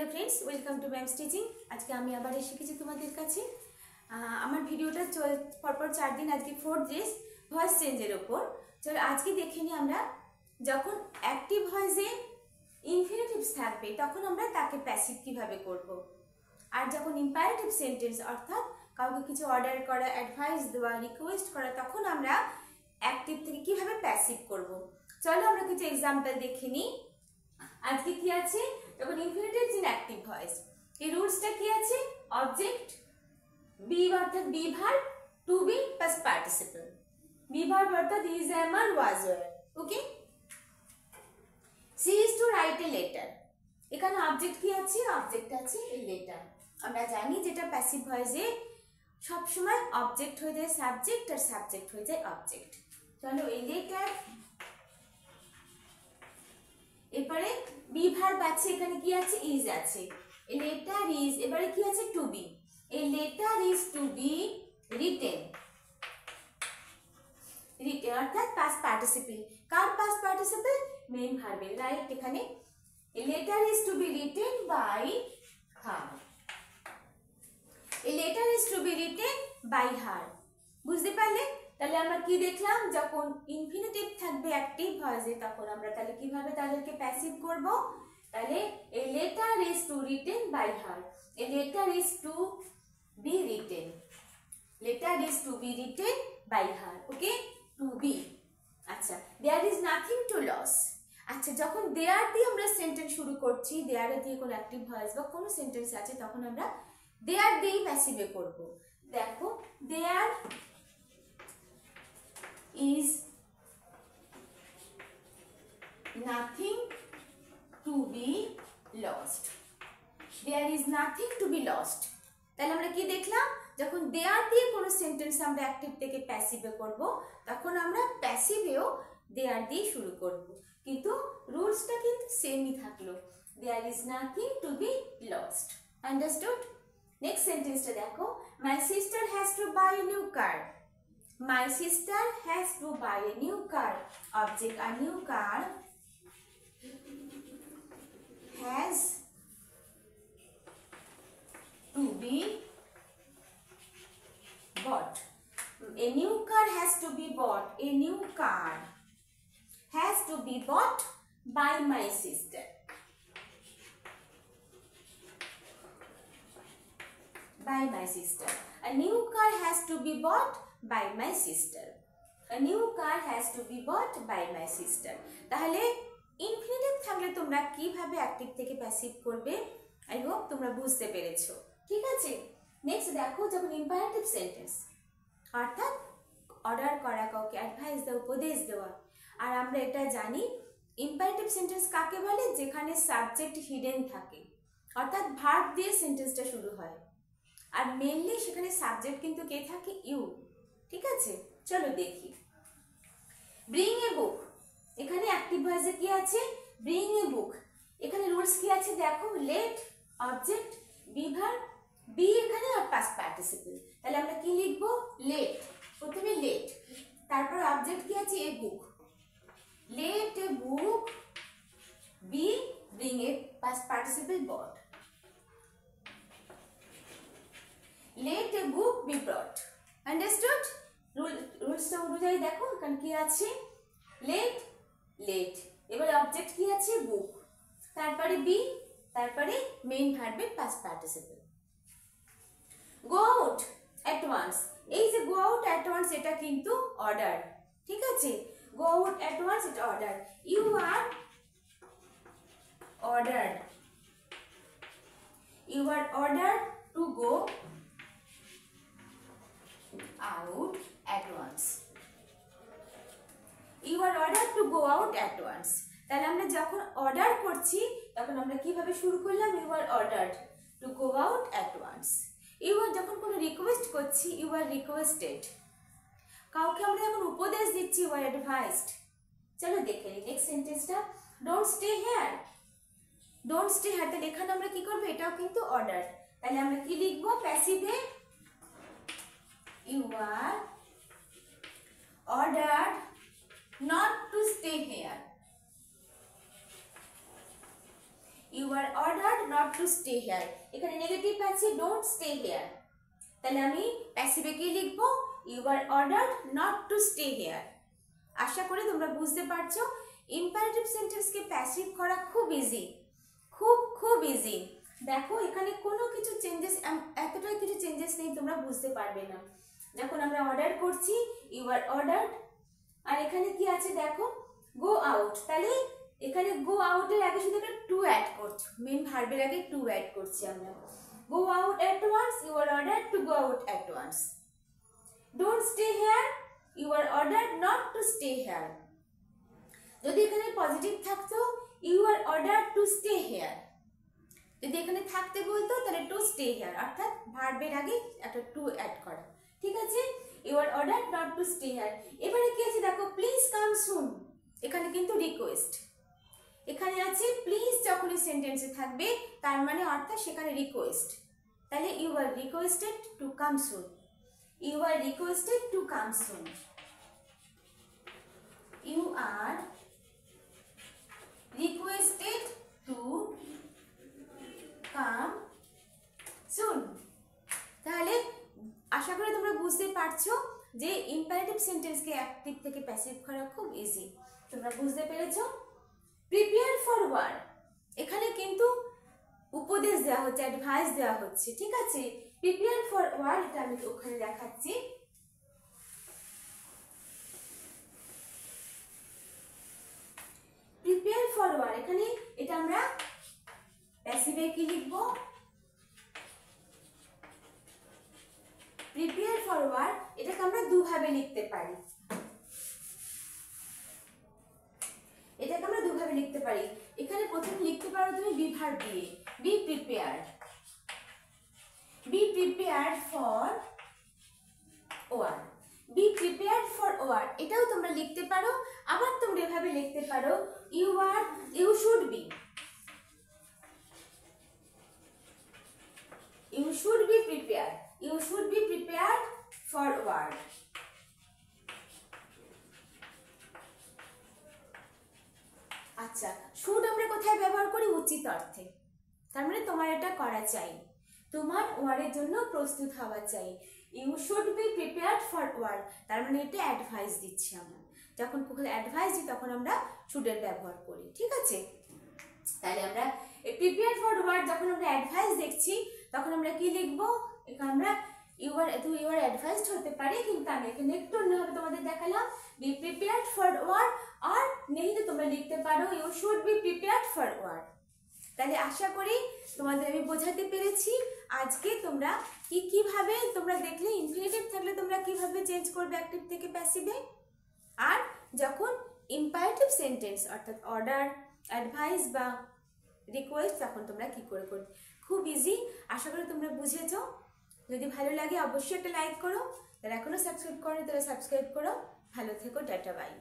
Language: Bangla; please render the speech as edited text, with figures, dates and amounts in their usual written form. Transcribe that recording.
Hello friends, welcome to ma'am's teaching. আজকে আমি আবার এসে গেছি তোমাদের কাছে। আমার ভিডিওটা পরপর 4 দিন, আজকে 4th ডে ভয়েস চেঞ্জের ওপর। চলো আজকে দেখে নিই আমরা যখন অ্যাক্টিভ ভয়েসে ইনফিনিটিভস থাকবে তখন আমরা তাকে প্যাসিভ কিভাবে করব, আর যখন ইম্পারেটিভ সেন্টেন্স অর্থাৎ কাউকে কিছু অর্ডার করা, অ্যাডভাইস দেওয়া, রিকোয়েস্ট করা, তখন আমরা অ্যাক্টিভ থেকে কিভাবে প্যাসিভ করব। চলো আমরা কিছু এক্সাম্পল দেখে নিই। আজকে কি আছে, যখন ইনফিনিটিভস ইন অ্যাক্টিভ ভয়েস, এই রুলসটা কি আছে, অবজেক্ট বি অর্থাৎ be verb, to be plus participle. Be verb অর্থাৎ is, am are was were. Okay, she is to write a letter. এখানে অবজেক্ট কি আছে, অবজেক্ট আছে এ লেটার। আমরা জানি যেটা প্যাসিভ ভয়েসে সবসময় অবজেক্ট হয়ে যায় সাবজেক্ট আর সাবজেক্ট হয়ে যায় অবজেক্ট। চলো এই লেটার, এবারে বি ভার্ব আছে, এখানে কি আছে, ইজ আছে। এ লেটার ইজ, এবারে কি আছে, to be. A letter is to be written. Written অর্থাৎ পাস্ট পার্টিসিপল। কার পাস্ট পার্টিসিপল, মেইন ভার্বের, রাইট। এখানে a letter is to be written by her. A letter is to be written by her. বুঝতে পারলে? তাহলে আমরা কি দেখলাম, যখন ইনফিনিটিভ থাকবে অ্যাক্টিভ ভয়েসে তখন আমরা তাহলে কিভাবে তাদেরকে প্যাসিভ করব। তাহলে a letter is to written by her. A letter is to be written. Letter is to be written by her. Okay, to be. আচ্ছা, there is nothing to lose. আচ্ছা, যখন দেয়ার দিয়ে আমরা সেন্টেন্স শুরু করছি, দেয়ার দিয়ে কোনো অ্যাক্টিভ ভয়েস বা কোনো সেন্টেন্স আছে, তখন আমরা দেয়ার দিয়েই প্যাসিভে করব। দেখো, দেয়ার is nothing to be lost. There is nothing to be lost. তাহলে আমরা কি দেখলাম, যখন দেয়ার দিয়ে কোনো সেন্টেন্স আমরা অ্যাক্টিভ থেকে প্যাসিভে করব, তখন আমরা প্যাসিভেও দেয়ার দিয়ে শুরু করব, কিন্তু রুলসটা কিন্তু সেমই থাকলো। There is nothing to be lost. Understood? Next সেন্টেন্সটা দেখো, my sister has to buy a new car. My sister has to buy a new car. Object, a new car has to be bought. A new car has to be bought. A new car has to be bought by my sister. By my sister. A new car has to be bought by my sister. A new car has to be bought by my sister. তাহলে ইনফিনিটিভ থাকলে তোমরা কিভাবে অ্যাক্টিভ থেকে প্যাসিভ করবে, আই হোপ তোমরা বুঝতে পেরেছো। ঠিক আছে, নেক্সট দেখো, যখন ইম্পারেটিভ সেন্টেন্স অর্থাৎ অর্ডার করা, কাউকে অ্যাডভাইস দেওয়া, উপদেশ দেওয়া। আর আমরা এটা জানি ইম্পারেটিভ সেন্টেন্স কাকে বলে, যেখানে সাবজেক্ট হিডেন থাকে, অর্থাৎ ভার্ব দিয়ে সেন্টেন্সটা শুরু হয়, আর মেনলি সেখানে সাবজেক্ট কিন্তু কে থাকে, ইউ। ঠিক আছে, চলো দেখি। ব্রিং এ বুক, এখানে অ্যাক্টিভ ভয়েসে কি আছে, ব্রিং এ বুক। এখানে রুলস কি আছে দেখো, let, object, be verb, be এখানে আর পাস্ট পার্টিসিপল। তাহলে আমরা কি লিখবো, লেট, প্রথমে লেট, তারপর অবজেক্ট কি আছে, a book. Let a book be bring a past participle brought. Let a book be brought. Understood? রুলসটা অনুযায়ী দেখো এখানে কি আছে, লেট, লেট, এবারে অবজেক্ট কি আছে, বুক, তারপরে বি, তারপরে মেইন ভার্বের past participle. Go out at once, এই যে গো আউট অ্যাট ওয়ান্স, এটা কিন্তু অর্ডার। ঠিক আছে, গো আউট অ্যাট ওয়ান্স, এটা order. You are order, you are order to go out at once. You are ordered to go out at once. তাহলে আমরা যখন অর্ডার করছি তখন আমরা কিভাবে শুরু করলাম, you are ordered to go out at once. You are যখন কোনো রিকোয়েস্ট করছি, you are requested. কাউকে আমরা যখন উপদেশ দিচ্ছি, you are advised. চলো দেখে নিই নেক্সট সেন্টেন্সটা, don't stay here. Don't stay here, তাহলে এখানে আমরা কি করব, এটাও কিন্তু অর্ডার। তাহলে আমরা কি লিখবো, প্যাসিভে you are ordered not to stay here. You are ordered not to stay here, এখানে নেগেটিভ আছে ডোন্ট স্টে হেয়ার, তাহলে আমি প্যাসিভে কি লিখবো, you are ordered not to stay here. আশা করি তোমরা বুঝতে পারছো ইম্পারেটিভ সেন্টেন্সকে প্যাসিভ করা খুব ইজি, খুব ইজি। দেখো এখানে কোনো কিছু চেঞ্জেস, এতটাই কিছু চেঞ্জেস নেই, তোমরা বুঝতে পারবে না। যখন আমরা অর্ডার করছি ইউ আর অর্ডার্ড, আর এখানে কি আছে দেখো গো আউট, তাহলে এখানে গো আউটের আগে শুধু একটা টু অ্যাড করছো, মেন ভার্বের আগে টু অ্যাড করছি আমরা। Go out at once, you are ordered to go out at once. Don't stay here, you are ordered not to stay here. যদি এখানে পজিটিভ থাকতো you are ordered to stay here, যদি এখানে থাকতে বলতো তাহলে টু স্টে হেয়ার, অর্থাৎ ভার্বের আগে একটা টু অ্যাড করা, ঠিক আছে। You are ordered not to stay here. এবারে কি আছে দেখো প্লিজ কাম সুন, এখানে কিন্তু রিকোয়েস্ট, এখানে আছে প্লিজ যখনই সেন্টেন্সে থাকবে তার মানে অর্থাৎ সেখানে রিকোয়েস্ট, তাহলে you are requested to come soon, you are requested to come soon, you are requested to come soon. তাহলে আশা করি তোমরা বুঝতে পারছো যে ইম্পারেটিভ সেন্টেন্সকে অ্যাক্টিভ থেকে প্যাসিভ করা খুব ইজি, তোমরা বুঝতে পেরেছো। প্রিপেয়ার ফর ওয়ার, এখানে কিন্তু উপদেশ দেওয়া হচ্ছে, অ্যাডভাইস দেওয়া হচ্ছে, ঠিক আছে। প্রিপেয়ার ফর ওয়ার এটা আমি ওখানে দেখাচ্ছি। প্রিপেয়ার ফর ওয়ার, এখানে এটা আমরা প্যাসিভে কি লিখবো, প্রিপেয়ার ফর ওয়ার, এটাকে আমরা দুভাবে লিখতে পারি, এটাকে আমরা দুভাবে লিখতে পারি। এখানে প্রথমে লিখতে পারো তুমি বি ভার্ব দিয়ে, be prepared, be prepared for war, be prepared for war, এটাও তোমরা লিখতে পারো। আবার তোমরা এভাবে লিখতে পারো you should be, you should be prepared, you should be prepared for war. আচ্ছা, শুড আমরা কোথায় ব্যবহার করি, উচিত অর্থে, তার মানে তোমার এটা করা চাই, তোমার ওয়ারের জন্য প্রস্তুত হওয়া চাই। You should be prepared for war, তার মানে এটা অ্যাডভাইস দিচ্ছি আমরা, যখন কোথাও অ্যাডভাইস দিই তখন আমরা শুডের ব্যবহার করি, ঠিক আছে। তাহলে আমরা প্রিপেয়ার ফর ওয়ার যখন আমরা অ্যাডভাইস দেখছি তখন আমরা কি লিখবো, এখানে আমরা ইউ আর অ্যাডভাইসড হতে পারে, কিন্তু আমি এখানে একটু অন্যভাবে তোমাদের দেখালাম, বি প্রিপেয়ার্ড ফর ওয়ার, আর নেই তো তোমরা লিখতে পারো you should be prepared for war. তাহলে আশা করি তোমাদের আমি বোঝাতে পেরেছি আজকে তোমরা কিভাবে তোমরা দেখলে ইনফিনিটিভ থাকলে তোমরা কিভাবে চেঞ্জ করবে অ্যাক্টিভ থেকে প্যাসিভে, আর যখন ইম্পারেটিভ সেন্টেন্স অর্থাৎ অর্ডার, অ্যাডভাইস বা রিকোয়েস্ট তখন তোমরা কি করে করবে, খুব ইজি। আশা করি তোমরা বুঝেছো। যদি ভালো লাগে অবশ্যই একটা লাইক করো, যারা এখনো সাবস্ক্রাইব করো তারা সাবস্ক্রাইব করো। ভালো থেকো, টাটা বাই।